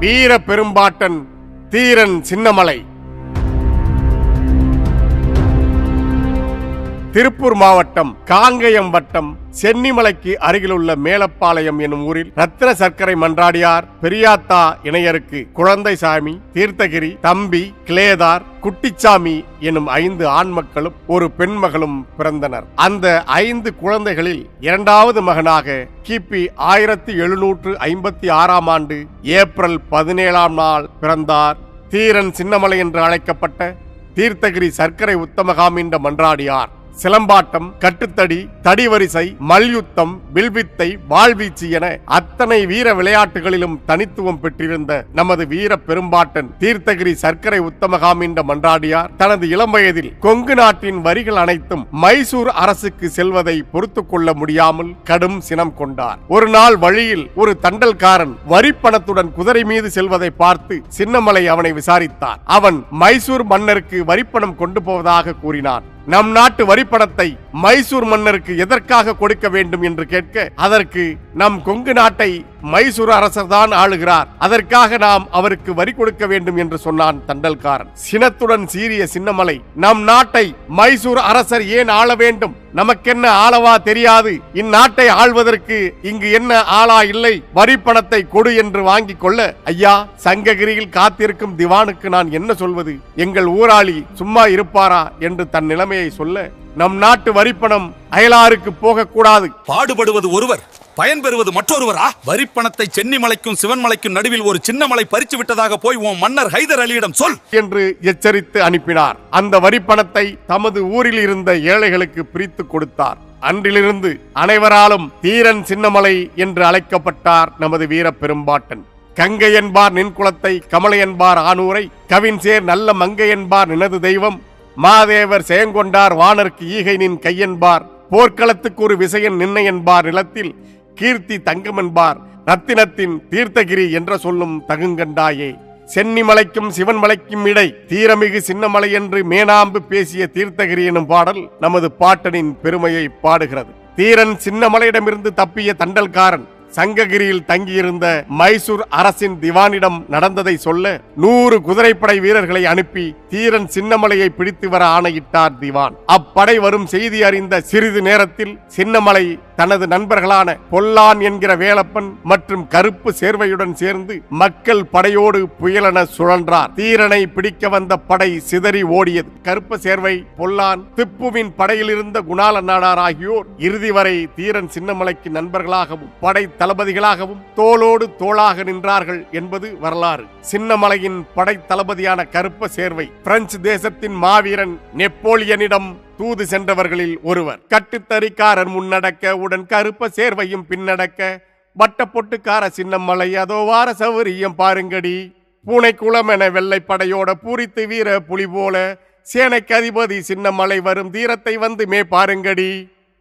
வீர பெரும்பாட்டன் தீரன் சின்னமலை. திருப்பூர் மாவட்டம் காங்கயம் வட்டம் சென்னிமலைக்கு அருகிலுள்ள மேலப்பாளையம் எனும் ஊரில் ரத்தின சர்க்கரை மன்றாடியார் பெரியாத்தா இணையருக்கு குழந்தைசாமி, தீர்த்தகிரி, தம்பி, கிளேதார், குட்டிச்சாமி எனும் 5 ஆண் மக்களும் ஒரு பெண் மகளும் பிறந்தனர். அந்த 5 குழந்தைகளில் இரண்டாவது மகனாக கிபி 1756ஆம் ஆண்டு ஏப்ரல் 17ஆம் நாள் பிறந்தார் தீரன் சின்னமலை என்று அழைக்கப்பட்ட தீர்த்தகிரி சர்க்கரை உத்தமகாமின்ற மன்றாடியார். சிலம்பாட்டம், கட்டுத்தடி, தடிவரிசை, மல்யுத்தம், வில்வித்தை, வாழ்வீச்சு என அத்தனை வீர விளையாட்டுகளிலும் தனித்துவம் பெற்றிருந்த நமது வீர பெரும்பாட்டன் தீர்த்தகிரி சர்க்கரை உத்தமகாமின்ற மன்றாடியார் தனது இளம் வயதில் கொங்கு நாட்டின் வரிகள் அனைத்தும் மைசூர் அரசுக்கு செல்வதை பொறுத்துக் கொள்ள முடியாமல் கடும் சினம் கொண்டார். ஒரு நாள் வழியில் ஒரு தண்டல்காரன் வரிப்பணத்துடன் குதிரை மீது செல்வதை பார்த்து சின்னமலை அவனை விசாரித்தார். அவன் மைசூர் மன்னருக்கு வரிப்பணம் கொண்டு போவதாக கூறினான். நம் நாட்டு வரிப்பணத்தை மைசூர் மன்னருக்கு எதற்காக கொடுக்க வேண்டும் என்று கேட்க, அதற்கு நம் கொங்கு நாட்டை மைசூர் அரசர் தான் ஆளுகிறார், அதற்காக நாம் அவருக்கு வரி கொடுக்க வேண்டும் என்று சொன்னான் தண்டல்காரன். சினத்துடன் சீறிய சின்னமலை, நம் நாட்டை மைசூர் அரசர் ஏன் ஆள வேண்டும்? நமக்கென்ன ஆளவா தெரியாது? இந்நாட்டை ஆள்வதற்கு இங்கு என்ன ஆளா இல்லை? வரி பணத்தை கொடு என்று வாங்கிக் கொள்ள, ஐயா, சங்ககிரியில் காத்திருக்கும் திவானுக்கு நான் என்ன சொல்வது? எங்கள் ஊராளி சும்மா இருப்பாரா என்று தன் நிலைமையை சொல்ல, நம் நாட்டு வரிப்பணம் அயலாருக்கு போகக்கூடாது. பாடுபடுவது ஒருவர், பயன் பெறுவது மற்றொருவரா? வரிப்பணத்தை சென்னிமலைக்கும் சிவன்மலைக்கும் நடுவில் ஒரு சின்னமலை பறிச்சு விட்டதாக போய் உன் மன்னர் ஹைதர் அலியிடம் சொல் என்று எச்சரித்து அனுப்பினார். அந்த வரிப்பணத்தை தமது ஊரில் இருந்த ஏழைகளுக்கு பிரித்து கொடுத்தார். அன்றிலிருந்து அனைவராலும் தீரன் சின்னமலை என்று அழைக்கப்பட்டார் நமது வீர பெரும்பாட்டன். கங்கை என்பார் நின் குலத்தை, கமலை என்பார் ஆனூரை, கவின்சேர் நல்ல மங்கை என்பார் நினது தெய்வம், மாதேவர் செயங்கொண்டார் வானர்க்கு ஈகை நின் கையென்பார், போர்க்களத்துக்கு ஒரு விசையன் நின்னை என்பார் நிலத்தில், கீர்த்தி தங்கம் என்பார் ரத்தினத்தின் தீர்த்தகிரி என்ற சொல்லும் தகுங்கண்டாயே. சென்னிமலைக்கும் சிவன்மலைக்கும் இடை தீரமிகு சின்னமலை என்று மேனாம்பு பேசிய தீர்த்தகிரி எனும் பாடல் நமது பாட்டனின் பெருமையை பாடுகிறது. தீரன் சின்னமலையிடமிருந்து தப்பிய தண்டல்காரன் சங்ககிரியில் தங்கியிருந்த மைசூர் அரசின் திவானிடம் நடந்ததை சொல்ல 100 குதிரைப்படை வீரர்களை அனுப்பி தீரன் சின்னமலையை பிடித்து வர ஆணையிட்டார் திவான். அப்படை வரும் செய்தி அறிந்த சிறிது நேரத்தில் சின்னமலை தனது நண்பர்களான பொல்லான் என்கிற வேலப்பன் மற்றும் கருப்பு சேர்வையுடன் சேர்ந்து மக்கள் படையோடு புயலென சுழன்றார். தீரனை பிடிக்க வந்த படை சிதறி ஓடியது. கருப்பு சேர்வை, பொல்லான், திப்புவின் படையில் இருந்த குணால நாடார் ஆகியோர் இறுதி வரை தீரன் சின்னமலைக்கு நண்பர்களாகவும் படை தளபதிகளாகவும் தோளோடு தோளாக நின்றார்கள் என்பது வரலாறு. சின்னமலையின் படை தளபதியான கருப்ப சேர்வை பிரெஞ்சு தேசத்தின் மாவீரன் நெப்போலியனிடம் தூது சென்றவர்களில் ஒருவர். கட்டுத்தறிக்காரர் முன்னடக்க உடன் கருப்ப சேர்வையும் பின்னடக்க, வட்ட பொட்டுக்கார சின்னமலை அதோ வார சௌரியம் பாருங்கடி, பூனை குளம் என வெள்ளை படையோட பூரித்து வீர புலி போல சேனைக்கு அதிபதி சின்னமலை வரும் தீரத்தை வந்து மே பாருங்கடி,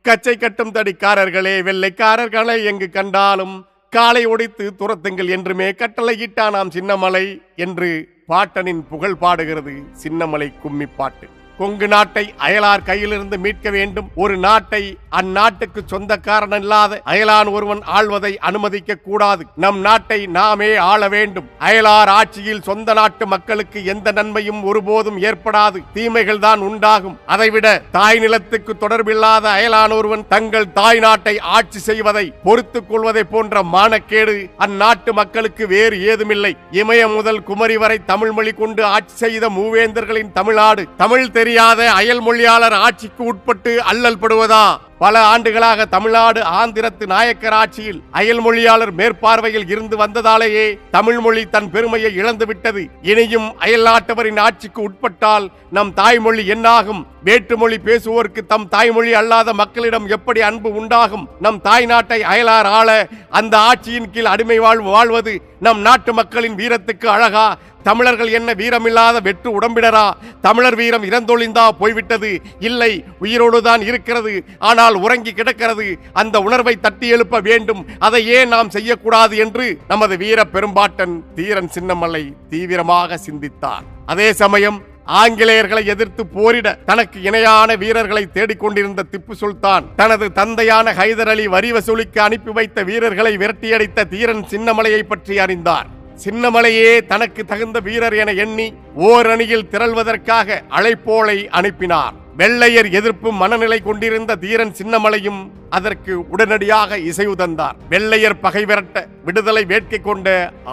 கச்சை கட்டும் தடிக்காரர்களே வெள்ளைக்காரர்களை எங்கு கண்டாலும் காலை ஒடித்து துரத்துங்கள் என்றுமே கட்டளையிட்டானாம் சின்னமலை என்று பாட்டனின் புகழ் பாடுகிறது சின்னமலை கும்மி பாட்டு. கொங்கு நாட்டை அயலார் கையிலிருந்து மீட்க வேண்டும். ஒரு நாட்டை அந்நாட்டுக்கு சொந்தக்காரன் இல்லாத அயலான் ஒருவன் ஆள்வதை அனுமதிக்க கூடாது. நம் நாட்டை நாமே ஆள வேண்டும். அயலார் ஆட்சியில் சொந்த நாட்டு மக்களுக்கு எந்த நன்மையும் ஒருபோதும் ஏற்படாது, தீமைகள் தான் உண்டாகும். அதைவிட தாய் நிலத்துக்கு தொடர்பில்லாத அயலான் ஒருவன் தங்கள் தாய் நாட்டை ஆட்சி செய்வதை பொறுத்துக் கொள்வதை போன்ற மானக்கேடு அந்நாட்டு மக்களுக்கு வேறு ஏதுமில்லை. இமயம் முதல் குமரி வரை தமிழ் மொழி கொண்டு ஆட்சி செய்த மூவேந்தர்களின் தமிழ்நாடு தமிழ் தெரியாத அயல் மொழியாளர் ஆட்சிக்கு உட்பட்டு அல்லல் படுவதா? பல ஆண்டுகளாக தமிழ்நாடு ஆந்திரத்து நாயக்கர் ஆட்சியில் அயல் மொழியாளர் மேற்பார்வையில் இருந்து வந்ததாலேயே தமிழ் மொழி தன் பெருமையை இழந்துவிட்டது. இனியும் அயல் நாட்டவரின் ஆட்சிக்கு உட்பட்டால் நம் தாய்மொழி என்னாகும்? வேற்றுமொழி பேசுவோருக்கு தம் தாய்மொழி அல்லாத மக்களிடம் எப்படி அன்பு உண்டாகும்? நம் தாய் நாட்டை அயலார் ஆள அந்த ஆட்சியின் கீழ் அடிமை வாழ்வது நம் நாட்டு மக்களின் வீரத்துக்கு அழகா? தமிழர்கள் என்ன வீரமில்லாத வெற்று உடம்பினரா? தமிழர் வீரம் இறந்தொழிந்தா போய்விட்டது? இல்லை, உயிரோடுதான் இருக்கிறது, ஆனால் உறங்கி கிடக்கிறது. அந்த உணர்வை தட்டி எழுப்ப வேண்டும். அதை ஏன் நாம் செய்யக்கூடாது என்று நமது வீர பெரும்பாட்டன் தீரன் சின்னமலை தீவிரமாக சிந்தித்தார். அதே சமயம் ஆங்கிலேயர்களை எதிர்த்து போரிட தனக்கு இணையான வீரர்களை தேடிக்கொண்டிருந்த திப்பு சுல்தான் தனது தந்தையான ஹைதர் அலி வரி வசூலிக்க அனுப்பி வைத்த வீரர்களை விரட்டியடித்த தீரன் சின்னமலையை பற்றி அறிந்தார். சின்னமலையே தனக்கு தகுந்த வீரர் என எண்ணி ஓரணியில் திரள்வதற்காக அழைப்போலை அனுப்பினார். வெள்ளையர் எதிர்ப்பு மனநிலை கொண்டிருந்த தீரன் சின்னமலையும் அதற்கு உடனடியாக இசைவு தந்தார். வெள்ளையர் பகை விரட்ட விடுதலை வேட்கை கொண்ட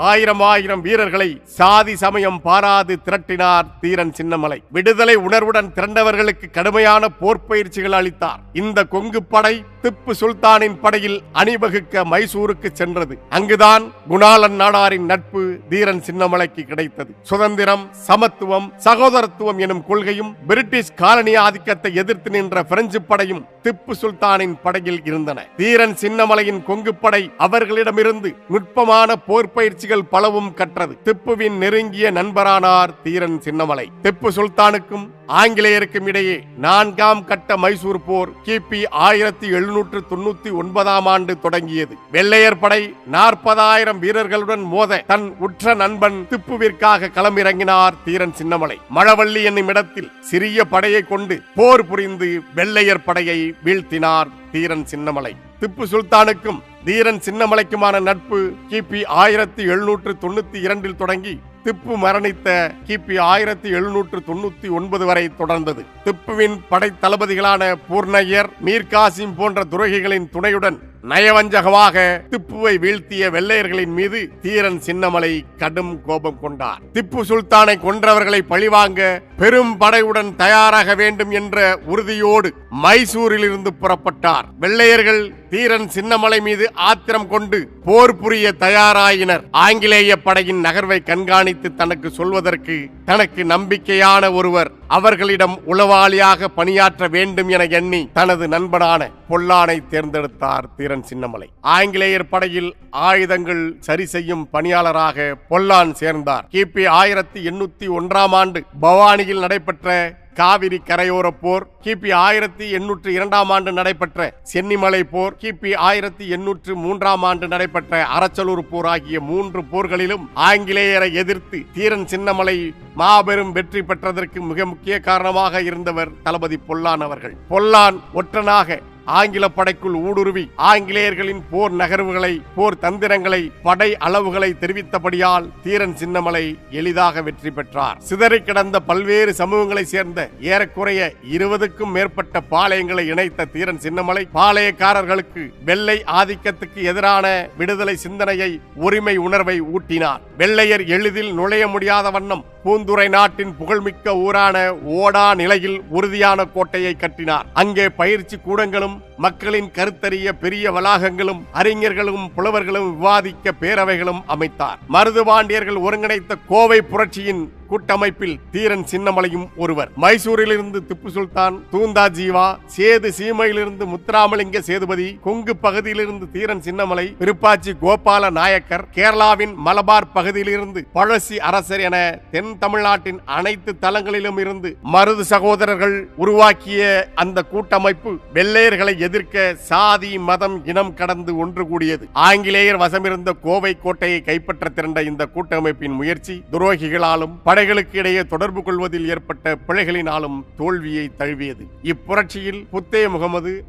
ஆயிரம் வீரர்களை சாதி சமயம் பாராது திரட்டினார் தீரன் சின்னமலை. விடுதலை உணர்வுடன் திரண்டவர்களுக்கு கடுமையான போர்ப்பயிற்சிகள் அளித்தார். இந்த கொங்கு படை திப்பு சுல்தானின் படையில் அணிவகுக்க மைசூருக்கு சென்றது. அங்குதான் குணாளன் நாடாரின் நட்பு தீரன் சின்னமலைக்கு கிடைத்தது. சுதந்திரம், சமத்துவம், சகோதரத்துவம் எனும் கொள்கையும் பிரிட்டிஷ் காலனி ஆதிக்கத்தை எதிர்த்து நின்ற பிரெஞ்சு படையும் திப்பு சுல்தானின் படையில் இருந்தன. தீரன் சின்னமலையின் கொங்கு படை அவர்களிடமிருந்து நுட்பமான போர் பயிற்சிகள் பலவும் கற்றது. திப்புவின் நெருங்கிய நண்பரானார் தீரன் சின்னமலை. திப்பு சுல்தானுக்கும் ஆங்கிலேயருக்கும் இடையே 4ஆம் கட்ட மைசூர் போர் கிபி 1799 ஆண்டு தொடங்கியது. வெள்ளையர் படை 40,000 வீரர்களுடன் மோத தன் உற்ற நண்பன் திப்புவிற்காக களமிறங்கினார் தீரன் சின்னமலை. மழவள்ளி என்னும் இடத்தில் சிறிய படையை கொண்டு போர் புரிந்து வெள்ளையர் படையை வீழ்த்தினார் தீரன் சின்னமலை. திப்பு சுல்தானுக்கும் தீரன் சின்னமலைக்குமான நட்பு கிபி 1792 தொடங்கி திப்பு மரணித்த கிபி 1799 வரை தொடர்ந்தது. திப்புவின் படை தளபதிகளான பூர்ணையர், மீர் காசிம் போன்ற துரோகிகளின் துணையுடன் நயவஞ்சகமாக திப்புவை வீழ்த்திய வெள்ளையர்களின் மீது தீரன் சின்னமலை கடும் கோபம் கொண்டார். திப்பு சுல்தானை கொன்றவர்களை பழிவாங்க பெரும் படையுடன் தயாராக வேண்டும் என்ற உறுதியோடு மைசூரிலிருந்து புறப்பட்டார். வெள்ளையர்கள் தீரன் சின்னமலை மீது ஆத்திரம் கொண்டு போர் புரிய தயாராயினர். ஆங்கிலேய படையின் நகர்வை கண்காணித்து தனக்கு சொல்வதற்கு தனக்கு நம்பிக்கையான ஒருவர் அவர்களிடம் உளவாளியாக பணியாற்ற வேண்டும் என எண்ணி தனது நண்பனான பொல்லானை தேர்ந்தெடுத்தார் தீரன் சின்னமலை. ஆங்கிலேயர் படையில் ஆயுதங்கள் சரி செய்யும் பணியாளராக பொல்லான் சேர்ந்தார். கிபி 1801 ஆண்டு பவானியில் நடைபெற்ற காவிரி கரையோர போர், கிபி 1802 ஆண்டு நடைபெற்ற சென்னிமலை போர், கிபி 1803 ஆண்டு நடைபெற்ற அரச்சலூர் போர் ஆகிய 3 போர்களிலும் ஆங்கிலேயரை எதிர்த்து தீரன் சின்னமலை மாபெரும் வெற்றி பெற்றதற்கு மிக முக்கிய காரணமாக இருந்தவர் தளபதி பொல்லான் அவர்கள். பொல்லான் ஒற்றனாக ஆங்கில படைக்குள் ஊடுருவி ஆங்கிலேயர்களின் போர் நகர்வுகளை, போர் தந்திரங்களை, படை அளவுகளை தெரிவித்தபடியால் தீரன் சின்னமலை எளிதாக வெற்றி பெற்றார். சிதறி கிடந்த பல்வேறு சமூகங்களை சேர்ந்த ஏறக்குறைய 20க்கும் மேற்பட்ட பாளையங்களை இணைத்த தீரன் சின்னமலை பாளையக்காரர்களுக்கு வெள்ளை ஆதிக்கத்துக்கு எதிரான விடுதலை சிந்தனையை, உரிமை உணர்வை ஊட்டினார். வெள்ளையர் எளிதில் நுழைய முடியாத வண்ணம் பூந்துரை நாட்டின் புகழ்மிக்க ஊரான ஓடா நிலையில் உறுதியான கோட்டையை கட்டினார். அங்கே பயிற்சி கூடங்களும், மக்களின் கருத்தறிய பெரிய வளாகங்களும், அறிஞர்களும் புலவர்களும் விவாதிக்க பேரவைகளும் அமைத்தார். மருதுபாண்டியர்கள் ஒருங்கிணைத்த கோவை புரட்சியின் கூட்டமைப்பில் தீரன் சின்னமலையும் ஒருவர். மைசூரிலிருந்து திப்பு சுல்தான், தூந்தா ஜீவா, சேது சீமையிலிருந்து முத்துராமலிங்க சேதுபதி, கொங்கு பகுதியிலிருந்து தீரன் சின்னமலை, விருப்பாச்சி கோபால நாயக்கர், கேரளாவின் மலபார் பகுதியிலிருந்து பழசி அரசர் என தென் தமிழ்நாட்டின் அனைத்து தளங்களிலும் இருந்து மருது சகோதரர்கள் உருவாக்கிய அந்த கூட்டமைப்பு வெள்ளையர்களை எதிர்க்க சாதி, மதம், இனம் கடந்து ஒன்று கூடியது. ஆங்கிலேயர் வசமிருந்த கோவை கோட்டையை கைப்பற்ற திரண்ட இந்த கூட்டமைப்பின் முயற்சி துரோகிகளாலும் படைகளுக்கு இடையே தொடர்பு கொள்வதில் ஏற்பட்ட பிழைகளினாலும் தோல்வியை தழுவியது. இப்புரட்சியில் புத்தே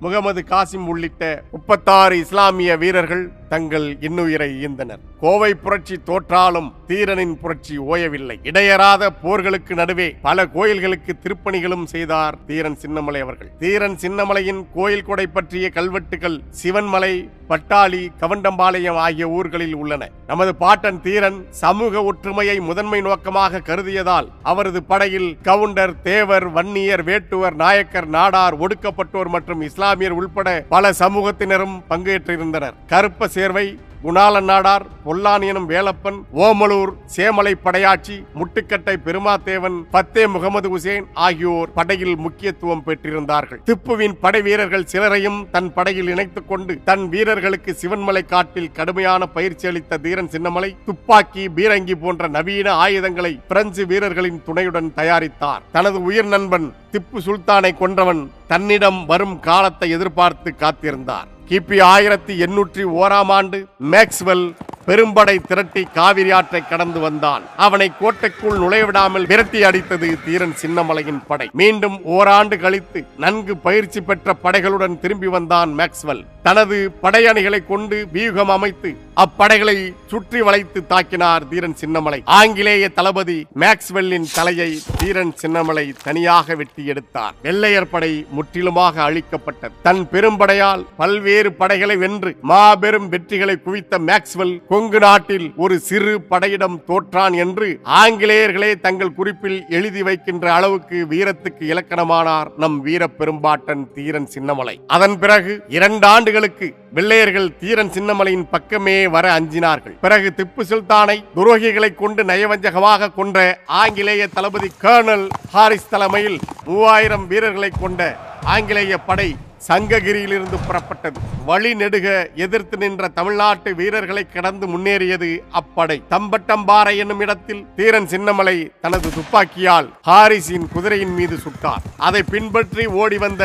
முகமது காசிம் உள்ளிட்ட 36 இஸ்லாமிய வீரர்கள் தங்கள் இன்னுயிரை ஈந்தனர். கோவை புரட்சி தோற்றாலும் தீரனின் புரட்சி ஓயவில்லை. இடையறாத போர்களுக்கு நடுவே பல கோயில்களுக்கு திருப்பணிகளும் செய்தார் தீரன் சின்னமலை அவர்கள். தீரன் சின்னமலையின் கோயில் கொடை பற்றிய கல்வெட்டுகள் சிவன்மலை, பட்டாளி, கவண்டம்பாளையம் ஆகிய ஊர்களில் உள்ளன. நமது பாட்டன் தீரன் சமூக ஒற்றுமையை முதன்மை நோக்கமாக கருதியதால் அவரது படையில் கவுண்டர், தேவர், வன்னியர், வேட்டுவர், நாயக்கர், நாடார், ஒடுக்கப்பட்டோர் மற்றும் இஸ்லாமியர் உள்பட பல சமூகத்தினரும் பங்கேற்றிருந்தனர். கருப்ப சேர்வை, குணாளன் நாடார், பொல்லான் எனும் வேலப்பன், ஓமலூர் சேமலை படையாட்சி, முட்டுக்கட்டை பெருமாத்தேவன், பத்தே முகமது உசேன் ஆகியோர் படையில் முக்கியத்துவம் பெற்றிருந்தார்கள். திப்புவின் படை வீரர்கள் சிலரையும் தன் படையில் இணைத்துக் கொண்டு தன் வீரர்களுக்கு சிவன்மலை காட்டில் கடுமையான பயிற்சி அளித்த தீரன் சின்னமலை துப்பாக்கி, பீரங்கி போன்ற நவீன ஆயுதங்களை பிரெஞ்சு வீரர்களின் துணையுடன் தயாரித்தார். தனது உயிர் நண்பன் திப்பு சுல்தானை கொன்றவன் தன்னிடம் வரும் காலத்தை எதிர்பார்த்து காத்திருந்தார். கிபி 1801 ஆண்டு மேக்ஸ்வெல் பெரும்படை திரட்டி காவிரி ஆற்றை கடந்து வந்தான். அவனை கோட்டைக்குள் நுழைவிடாமல் விரட்டி அடித்தது தீரன் சின்னமலையின் படை. மீண்டும் ஓராண்டு கழித்து நன்கு பயிற்சி பெற்ற படைகளுடன் திரும்பி வந்தான் மேக்ஸ்வெல். தனது படையணிகளை கொண்டு வியூகம் அமைத்து அப்படைகளை சுற்றி வளைத்து தாக்கினார் தீரன் சின்னமலை. ஆங்கிலேய தளபதி மேக்ஸ்வெல்லின் தலையை தீரன் சின்னமலை தனியாக வெட்டி எடுத்தார். வெள்ளையர் படை முற்றிலுமாக அழிக்கப்பட்டது. தன் பெரும்படையால் பல்வேறு படைகளை வென்று மாபெரும் வெற்றிகளை குவித்த மேக்ஸ்வெல் கொங்கு நாட்டில் ஒரு சிறு படையிடம் தோற்றான் என்று ஆங்கிலேயர்களே தங்கள் குறிப்பில் எழுதி வைக்கின்ற அளவுக்கு வீரத்துக்கு இலக்கணமானார் நம் வீர பெரும்பாட்டன் தீரன் சின்னமலை. அதன் பிறகு 2 ஆண்டுகளுக்கு வெள்ளையர்கள் தீரன் சின்னமலையின் பக்கமே வர அஞ்சினார்கள். பிறகு திப்பு சுல்தானை துரோகிகளை கொண்டு நயவஞ்சகமாக கொன்ற ஆங்கிலேய தளபதி கர்னல் ஹாரிஸ் தலைமையில் 3000 வீரர்களை கொண்ட ஆங்கிலேய படை சங்ககிரியிலிருந்து புறப்பட்டது. வழி நெடுக எதிர்த்து நின்ற தமிழ்நாட்டு வீரர்களை கடந்து முன்னேறியது அப்படை. தம்பட்டம்பாறை என்னும் இடத்தில் தீரன் சின்னமலை தனது துப்பாக்கியால் ஹாரிஸின் குதிரையின் மீது சுட்டார். அதை பின்பற்றி ஓடி வந்த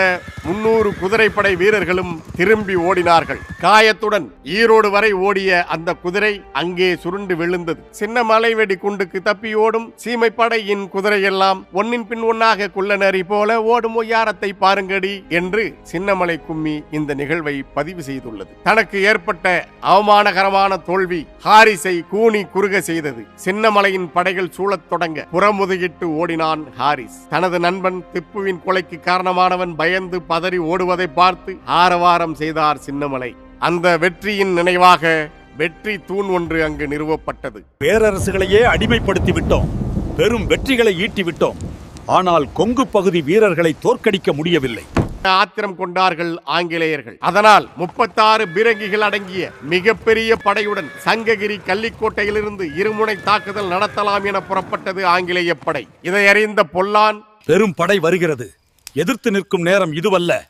300 குதிரைப்படை வீரர்களும் திரும்பி ஓடினார்கள். காயத்துடன் ஈரோடு வரை ஓடிய அந்த குதிரை அங்கே சுருண்டு விழுந்தது. சின்னமலை வெடி குண்டுக்கு தப்பி ஓடும் சீமைப்படையின் குதிரையெல்லாம் ஒன்னின் பின் ஒன்னாக குள்ளநரி போல ஓடும் ஒய்யாரத்தை பாருங்கடி என்று சின்னமலை கும்மி இந்த நிகழ்வை பதிவு செய்துள்ளது. தனக்கு ஏற்பட்ட அவமானகரமான தோல்வி ஹாரிஸை கூனி குறுக செய்தது. சின்னமலையின் படைகள் சூழத் தொடங்க புறமுதுகிட்டு ஓடினான் ஹாரிஸ். தனது நண்பன் திப்புவின் கொலைக்கு காரணமானவன் பயந்து பதறி ஓடுவதை பார்த்து ஆரவாரம் செய்தார் சின்னமலை. அந்த வெற்றியின் நினைவாக வெற்றி தூண் ஒன்று அங்கு நிறுவப்பட்டது. பேரரசுகளையே அடிமைப்படுத்தி விட்டோம், பெரும் வெற்றிகளை ஈட்டி விட்டோம். ஆனால் கொங்கு பகுதி வீரர்களை தோற்கடிக்க முடியவில்லை. ஆத்திரம் கொண்டார்கள் ஆங்கிலேயர்கள். அதனால் 36 பீரங்கிகள் அடங்கிய மிகப்பெரிய படையுடன் சங்ககிரி கள்ளிக்கோட்டையிலிருந்து இருமுனை தாக்குதல் நடத்தலாம் என புறப்பட்டது ஆங்கிலேய படை. இதை அறிந்த பொல்லான், பெரும் படை வருகிறது, எதிர்த்து நிற்கும் நேரம் இதுவல்ல,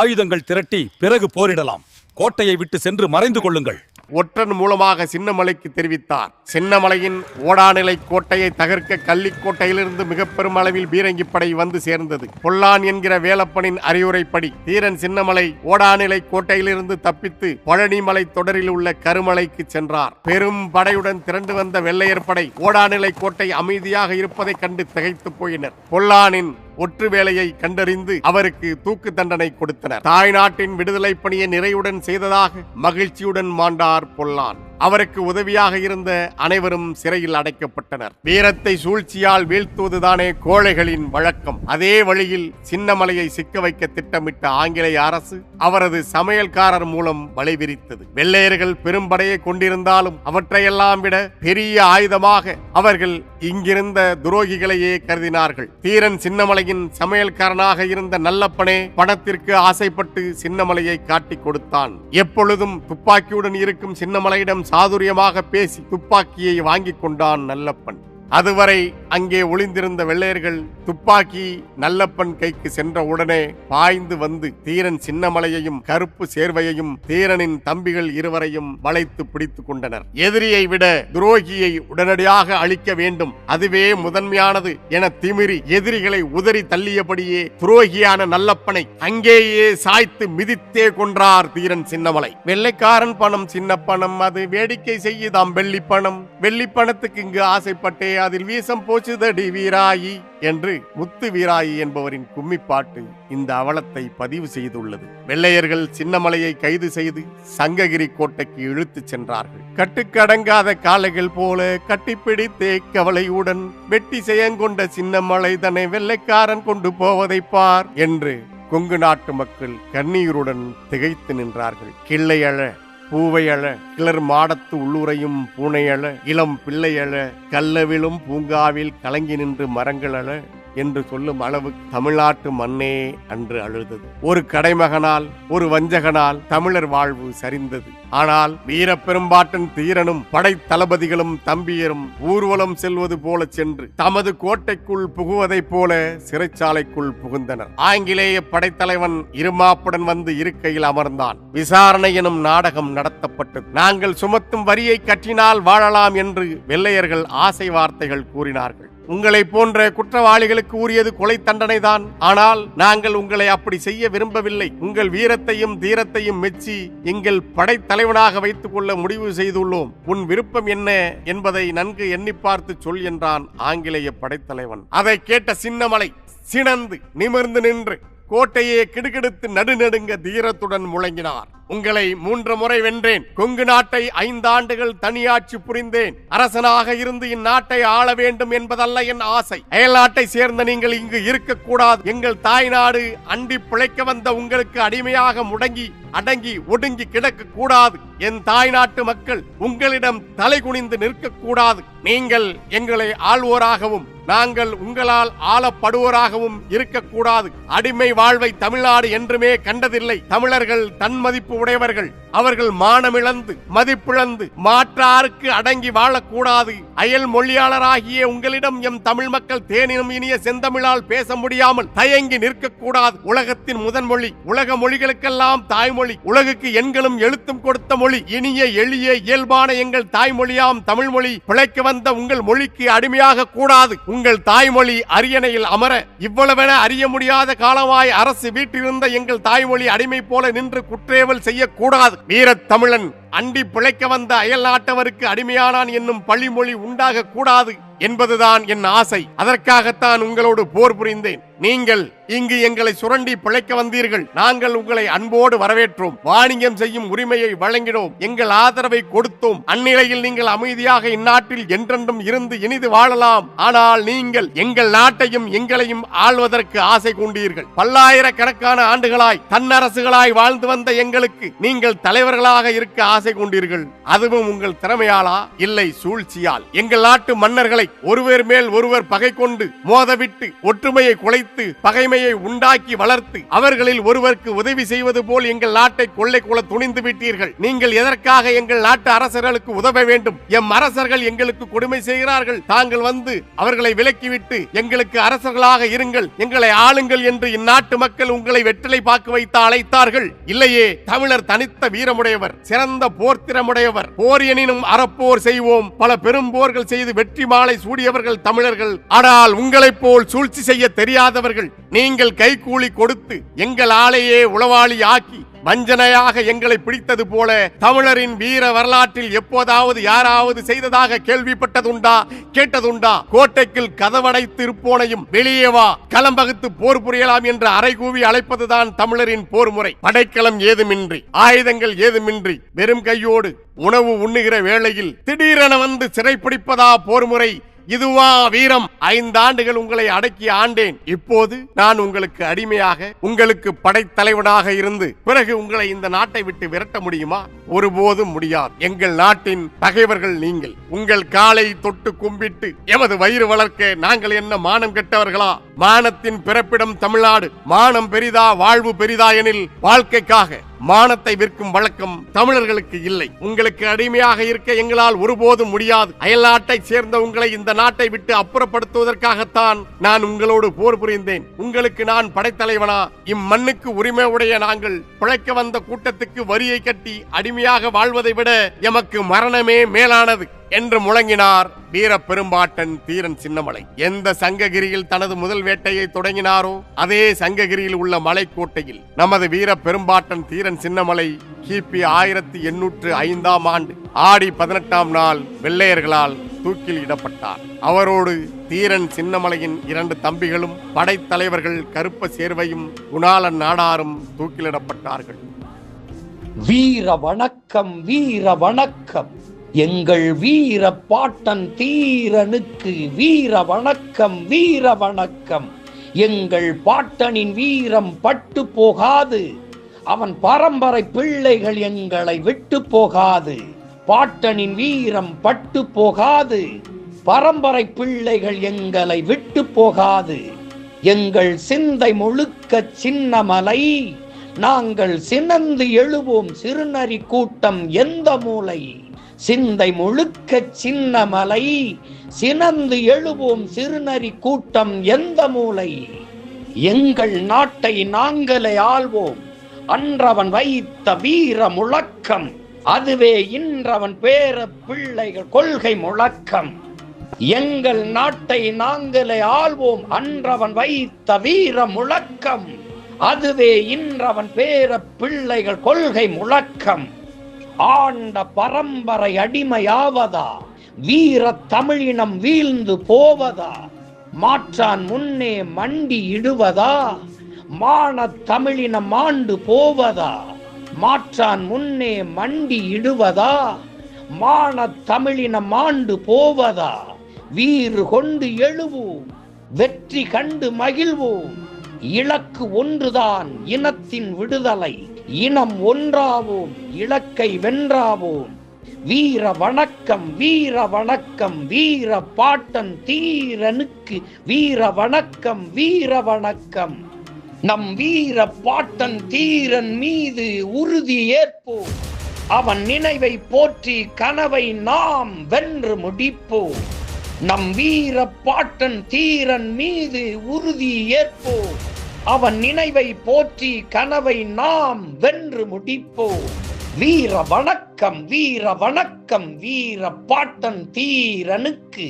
ஆயுதங்கள் திரட்டி பிறகு போரிடலாம், கோட்டையை விட்டு சென்று மறைந்து கொள்ளுங்கள் ஒற்றன் மூலமாக சின்னமலைக்கு தெரிவித்தார். சின்னமலையின் ஓடாநிலை கோட்டையை தகர்க்க கள்ளிக்கோட்டையிலிருந்து மிக பெரும் அளவில் பீரங்கி படை வந்து சேர்ந்தது. பொல்லான் என்கிற வேலப்பனின் அறிவுரைப்படி தீரன் சின்னமலை ஓடாநிலை கோட்டையிலிருந்து தப்பித்து பழனிமலை தொடரில் உள்ள கருமலைக்கு சென்றார். பெரும் படையுடன் திரண்டு வந்த வெள்ளையர் படை ஓடாநிலை கோட்டை அமைதியாக இருப்பதை கண்டு திகைத்து போயினர். பொல்லானின் ஒற்று வேலையை கண்டறிந்து அவருக்கு தூக்கு தண்டனை கொடுத்தனர். தாய்நாட்டின் விடுதலை பணியை நிறைவுடன் செய்ததாக மகிழ்ச்சியுடன் மாண்டார் பொல்லான். அவருக்கு உதவியாக இருந்த அனைவரும் சிறையில் அடைக்கப்பட்டனர். வீரத்தை சூழ்ச்சியால் வீழ்த்துவதுதானே கோழைகளின் வழக்கம். அதே வழியில் சின்னமலையை சிக்க வைக்க திட்டமிட்ட ஆங்கிலேய அரசு அவரது சமையல்காரர் மூலம் வலை விரித்தது. வெள்ளையர்கள் பெரும்படையை கொண்டிருந்தாலும் அவற்றையெல்லாம் விட பெரிய ஆயுதமாக அவர்கள் இங்கிருந்த துரோகிகளையே கருதினார்கள். தீரன் சின்னமலையின் சமையல்காரனாக இருந்த நல்லப்பனே பணத்திற்கு ஆசைப்பட்டு சின்னமலையை காட்டிக் கொடுத்தான். எப்பொழுதும் துப்பாக்கியுடன் இருக்கும் சின்னமலையிடம் சாதுரியமாக பேசி துப்பாக்கியை வாங்கிக் கொண்டான் நல்லப்பன். அதுவரை அங்கே ஒளிந்திருந்த வெள்ளையர்கள் துப்பாக்கி நல்லப்பன் கைக்கு சென்ற உடனே பாய்ந்து வந்து தீரன் சின்னமலையையும் கருப்பு சேர்வையையும் தீரனின் தம்பிகள் இருவரையும் வளைத்து பிடித்துக் கொண்டனர். எதிரியை விட துரோகியை உடனடியாக அழிக்க வேண்டும், அதுவே முதன்மையானது என திமிரி எதிரிகளை உதறி தள்ளியபடியே துரோகியான நல்லப்பனை அங்கேயே சாய்த்து மிதித்தே கொன்றார் தீரன் சின்னமலை. வெள்ளைக்காரன் பணம் சின்ன பணம், அது வேடிக்கை செய்யுதாம் வெள்ளி பணம், வெள்ளி பணத்துக்கு இங்கு ஆசைப்பட்டே அதில் வீசம் போச்சுதடி வீராயி என்று முத்து வீராயி என்பவரின் கும்மிப்பாட்டு இந்த அவலத்தை பதிவு செய்துள்ளது. வெள்ளையர்கள் சின்னமலையை கைது செய்து சங்ககிரி கோட்டைக்கு இழுத்துச் சென்றார்கள். கட்டுக்கடங்காத காளைகள் போல கட்டிப்பிடித்தே கவலையுடன் வெட்டி செயங்கொண்ட சின்னமலை தன்னை வெள்ளைக்காரன் கொண்டு போவதை பார் என்று கொங்கு நாட்டு மக்கள் கண்ணீருடன் திகைத்து நின்றார்கள். கிள்ளையழ பூவையழ கிளர் மாடத்து உள்ளுரையும் பூனையழ இளம் பிள்ளையழ கல்லவிலும் பூங்காவில் கலங்கி நின்று மரங்களழ என்று சொல்லும் அளவு தமிழ்நாட்டு மண்ணே அன்று அழுதது. ஒரு கடைமகனால் ஒரு வஞ்சகனால் தமிழர் வாழ்வு சரிந்தது. ஆனால் வீர பெரும்பாட்டன் தீரனும் படை தளபதிகளும் தம்பியரும் ஊர்வலம் செல்வது போல சென்று தமது கோட்டைக்குள் புகுவதைப் போல சிறைச்சாலைக்குள் புகுந்தனர். ஆங்கிலேய படைத்தலைவன் இருமாப்புடன் வந்து இருக்கையில் அமர்ந்தான். விசாரணை எனும் நாடகம் நடத்தப்பட்டது. நாங்கள் சுமத்தும் வரியை கற்றினால் வாழலாம் என்று வெள்ளையர்கள் ஆசை வார்த்தைகள் கூறினார்கள். உங்களை போன்ற குற்றவாளிகளுக்கு உரியது கொலை தண்டனை தான். ஆனால் நாங்கள் உங்களை அப்படி செய்ய விரும்பவில்லை. உங்கள் வீரத்தையும் தீரத்தையும் மெச்சி எங்கள் படைத்தலைவனாக வைத்துக் கொள்ள முடிவு செய்துள்ளோம். உன் விருப்பம் என்ன என்பதை நன்கு எண்ணி பார்த்து சொல் என்றான் ஆங்கிலேய படைத்தலைவன். அதை கேட்ட சின்னமலை சினந்து நிமிர்ந்து நின்று கோட்டையே கிடுகிடுத்து நடுநடுங்க தீரத்துடன் முழங்கினார். உங்களை 3 முறை வென்றேன். கொங்கு நாட்டை 5 ஆண்டுகள் தனியாட்சி புரிந்தேன். அரசனாக இருந்து இந்நாட்டை ஆள வேண்டும் என்பதல்ல என் ஆசை. அயல்நாட்டை சேர்ந்த நீங்கள் இங்கு இருக்கக்கூடாது. எங்கள் தாய் நாடு அண்டி பிழைக்க வந்த உங்களுக்கு அடிமையாக அடங்கி ஒடுங்கி கிடக்க கூடாது. என் தாய் நாட்டு மக்கள் உங்களிடம் தலை குனிந்து நிற்கக்கூடாது. நீங்கள் எங்களை ஆள்வோராகவும் நாங்கள் உங்களால் ஆளப்படுவோராகவும் இருக்கக்கூடாது. அடிமை வாழ்வை தமிழ்நாடு என்றுமே கண்டதில்லை. தமிழர்கள் தன்மதிப்பு உடையவர்கள். அவர்கள் மானமிழந்து மதிப்பிழந்து மாற்றாருக்கு அடங்கி வாழக்கூடாது. அயல் மொழியாளராகிய உங்களிடம் எம் தமிழ் மக்கள் தேனினும் இனிய செந்தமிழால் பேச முடியாமல் தயங்கி நிற்கக்கூடாது. உலகத்தின் முதன்மொழி, உலக மொழிகளுக்கெல்லாம் தாய்மொழி, உலகுக்கு எண்களும் எழுத்தும் கொடுத்த மொழி, இனிய எளிய இயல்பான எங்கள் தாய்மொழியாம் தமிழ் மொழி பிழைக்க வந்த உங்கள் மொழிக்கு அடிமையாக கூடாது. உங்கள் தாய்மொழி அரியணையில் அமர இவ்வளவென அறிய முடியாத காலமாய் அரசு வீட்டிலிருந்த எங்கள் தாய்மொழி அடிமை போல நின்று குற்றேவல் செய்யக்கூடாது. வீரத் தமிழன் அண்டி பிழைக்க வந்த அயல் நாட்டவருக்கு அடிமையானான் என்னும் பழிமொழி உண்டாக கூடாது என்பதுதான் என் ஆசை. அதற்காகத்தான் உங்களோடு போர் புரிந்தேன். நீங்கள் இங்கு எங்களை சுரண்டி பிழைக்க வந்தீர்கள். நாங்கள் உங்களை அன்போடு வரவேற்றோம். வாணிகம் செய்யும் உரிமையை வழங்கினோம். எங்கள் ஆதரவை கொடுத்தோம். அந்நிலையில் நீங்கள் அமைதியாக இந்நாட்டில் என்றென்றும் இருந்து இனிது வாழலாம். ஆனால் நீங்கள் எங்கள் நாட்டையும் எங்களையும் ஆள்வதற்கு ஆசை கொண்டீர்கள். பல்லாயிரக்கணக்கான ஆண்டுகளாய் தன்னரசுகளாய் வாழ்ந்து வந்த எங்களுக்கு நீங்கள் தலைவர்களாக இருக்க ஆசை கொண்டீர்கள். அதுவும் உங்கள் திறமையாலா? இல்லை, சூழ்ச்சியால். எங்கள் நாட்டு மன்னர்களை ஒருவர் மேல் ஒருவர் பகை கொண்டு மோதவிட்டு ஒற்றுமையை குலைத்து பகைமையை உண்டாக்கி வளர்த்து அவர்களில் ஒருவருக்கு உதவி செய்வது போல் எங்கள் நாட்டை கொள்ளை கொள்ள துணிந்து விட்டீர்கள். நீங்கள் எதற்காக எங்கள் நாட்டு அரசர்களுக்கு உதவ வேண்டும்? எம் அரசர்கள் எங்களுக்கு கொடுமை செய்கிறார்கள். தாங்கள் வந்து அவர்களை விலக்கிவிட்டு எங்களுக்கு அரசர்களாக இருங்கள், எங்களை ஆளுங்கள் என்று இந்நாட்டு மக்கள் உங்களை வெற்றிலை பாக்கு வைத்து அழைத்தார்கள். இல்லையே, தமிழர் தனித்த வீரமுடையவர், சிறந்த போர்த்திறமுடையவர். போர் எனினும் அறப்போர் செய்வோம். பல பெரும் போர்கள் செய்து வெற்றி மாலை சூடியவர்கள் தமிழர்கள். ஆனால் உங்களைப் போல் சூழ்ச்சி செய்ய தெரியாதவர்கள். நீங்கள் கைகூலி கொடுத்து எங்கள் ஆளையே உளவாளி ஆக்கி வஞ்சனையாக எங்களை பிடித்தது போல தமிழரின் வீர வரலாற்றில் எப்போதாவது யாராவது செய்ததாக கேள்விப்பட்டதுண்டா, கேட்டதுண்டா? கோட்டைக்குள் கதவடைத்து இருப்போனையும் வெளியே வா, களம்பகுத்து போர் புரியலாம் என்று அறைகூவி அழைப்பதுதான் தமிழரின் போர் முறை. படைக்களம் ஏதுமின்றி, ஆயுதங்கள் ஏதுமின்றி, வெறும் கையோடு உணவு உண்ணுகிற வேளையில் திடீரென வந்து சிறைப்பிடிப்பதா போர் முறை? இதுவா வீரம்? 5 ஆண்டுகள் உங்களை அடக்கி ஆண்டேன். இப்போது நான் உங்களுக்கு அடிமையாக, உங்களுக்கு படைத்தலைவனாக இருந்து பிறகு உங்களை இந்த நாட்டை விட்டு விரட்ட முடியுமா? ஒருபோதும் முடியாது. எங்கள் நாட்டின் பகைவர்கள் நீங்கள். உங்கள் காலை தொட்டு கும்பிட்டு எமது வயிறு வளர்க்க நாங்கள் என்ன மானம் கெட்டவர்களா? மானத்தின் பிறப்பிடம் தமிழ்நாடு. மானம் பெரிதா வாழ்வு பெரிதா எனில் வாழ்க்கைக்காக மானத்தை விற்கும் வழக்கம் தமிழர்களுக்கு இல்லை. உங்களுக்கு அடிமையாக இருக்க எங்களால் ஒருபோதும் முடியாது. அயல்நாட்டை சேர்ந்த உங்களை இந்த நாட்டை விட்டு அப்புறப்படுத்துவதற்காகத்தான் நான் உங்களோடு போர் புரிந்தேன். உங்களுக்கு நான் படைத்தலைவனா? இம்மண்ணுக்கு உரிமை உடைய நாங்கள் பிழைக்க வந்த கூட்டத்துக்கு வரியை கட்டி அடிமையாக வாழ்வதை விட எமக்கு மரணமே மேலானது என்று முழங்கினார் வீர பெரும்பாட்டன் தீரன் சின்னமலை. எந்த சங்ககிரியில் தனது முதல் வேட்டையை தொடங்கினாரோ அதே சங்ககிரியில் உள்ள மலைக்கோட்டையில் நமது வீர பெரும்பாட்டன் தீரன் சின்னமலை கிபி 1805 ஆண்டு ஆடி 18ஆம் நாள் வெள்ளையர்களால் தூக்கில் இடப்பட்டார். அவரோடு தீரன் சின்னமலையின் 2 தம்பிகளும் படைத்தலைவர்கள் கருப்ப சேர்வையும் குணாளன் நாடாரும் தூக்கிலிடப்பட்டார்கள். வீர வணக்கம், வீர வணக்கம். எங்கள் வீர பாட்டன் தீரனுக்கு வீர வணக்கம், வீர வணக்கம். எங்கள் பாட்டனின் வீரம் பட்டு போகாது. அவன் பரம்பரை பிள்ளைகள் எங்களை விட்டு போகாது. பாட்டனின் வீரம் பட்டு போகாது. பரம்பரை பிள்ளைகள் எங்களை விட்டு போகாது. எங்கள் சிந்தை முழுக்க சின்னமலை. நாங்கள் சினந்து எழுவோம் சிறுநரி கூட்டம் எந்த மூலை. சிந்தை முழுக்க சின்னமலை. சினந்து எழுவோம் சிறுநரி கூட்டம் எந்த மூலை. எங்கள் நாட்டை நாங்களே ஆள்வோம். அன்றவன் வைத்த வீர முழக்கம் அதுவே இன்றவன் பேர பிள்ளைகள் கொள்கை முழக்கம். எங்கள் நாட்டை நாங்களே ஆள்வோம் அன்றவன் வைத்த வீர முழக்கம், அதுவே இன்றவன் பேர பிள்ளைகள் கொள்கை முழக்கம். ஆண்ட பரம்பரை அடிமையாவதா, வீர தமிழினம் வீழ்ந்து போவதா, மாற்றான் முன்னே மண்டி இடுவதா, மான தமிழினம் மாண்டு போவதா, மாற்றான் முன்னே மண்டி இடுவதா, மான தமிழினம் மாண்டு போவதா. வீறு கொண்டு எழுவோம், வெற்றி கண்டு மகிழ்வோம். இலக்கு ஒன்றுதான் இனத்தின் விடுதலை, இனம் ஒன்றாவோம், இலக்கை வென்றாவோம். வீர வணக்கம் வீர வணக்கம் வீர பாட்டன் தீரனுக்கு வீர வணக்கம் வீர வணக்கம். நம் வீர பாட்டன் தீரன் மீது உறுதி ஏற்போம், அவன் நினைவை போற்றி கனவை நாம் வென்று முடிப்போம். நம் வீர பாட்டன் தீரன் மீது உறுதி ஏற்போம், அவன் நினைவை போற்றி கனவை நாம் வென்று முடிப்போம். வீர வணக்கம் வீர வணக்கம் வீர பாட்டன் தீரனுக்கு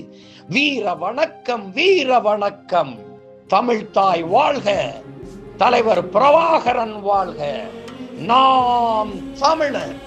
வீர வணக்கம் வீர வணக்கம். தமிழ்தாய் வாழ்க, தலைவர் பிரபாகரன் வாழ்க. நாம் தமிழர்.